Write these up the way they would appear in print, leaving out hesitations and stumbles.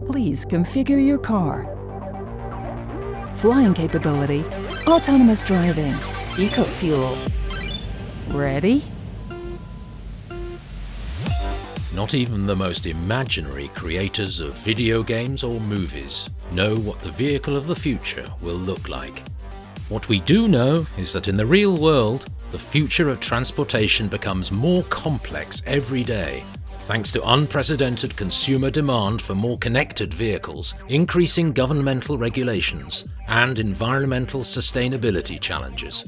Please configure your car. Flying capability, autonomous driving, eco-fuel. Ready? Not even the most imaginary creators of video games or movies know what the vehicle of the future will look like. What we do know is that in the real world, the future of transportation becomes more complex every day, thanks to unprecedented consumer demand for more connected vehicles, increasing governmental regulations, and environmental sustainability challenges.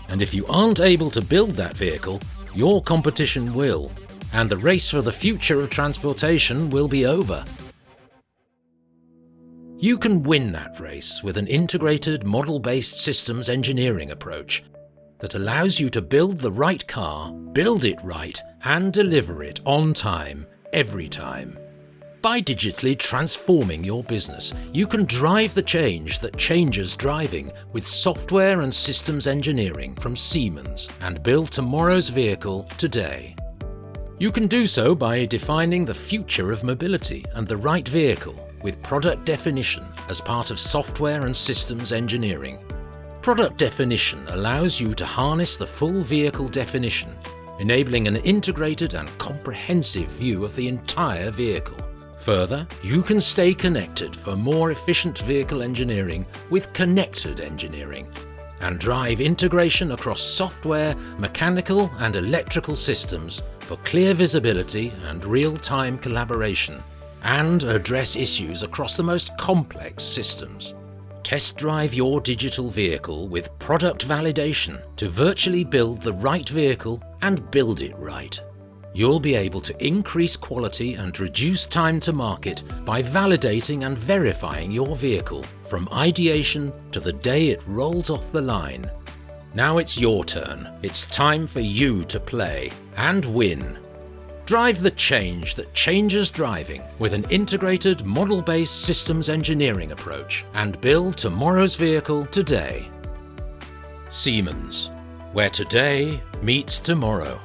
And if you aren't able to build that vehicle, your competition will, and the race for the future of transportation will be over. You can win that race with an integrated model-based systems engineering approach that allows you to build the right car, build it right, and deliver it on time, every time. By digitally transforming your business, you can drive the change that changes driving with software and systems engineering from Siemens and build tomorrow's vehicle today. You can do so by defining the future of mobility and the right vehicle with product definition as part of software and systems engineering. Product definition allows you to harness the full vehicle definition, enabling an integrated and comprehensive view of the entire vehicle. Further, you can stay connected for more efficient vehicle engineering with connected engineering, and drive integration across software, mechanical and electrical systems for clear visibility and real-time collaboration, and address issues across the most complex systems. Test drive your digital vehicle with product validation to virtually build the right vehicle and build it right. You'll be able to increase quality and reduce time to market by validating and verifying your vehicle from ideation to the day it rolls off the line. Now it's your turn. It's time for you to play and win. Drive the change that changes driving with an integrated model-based systems engineering approach and build tomorrow's vehicle today. Siemens, where today meets tomorrow.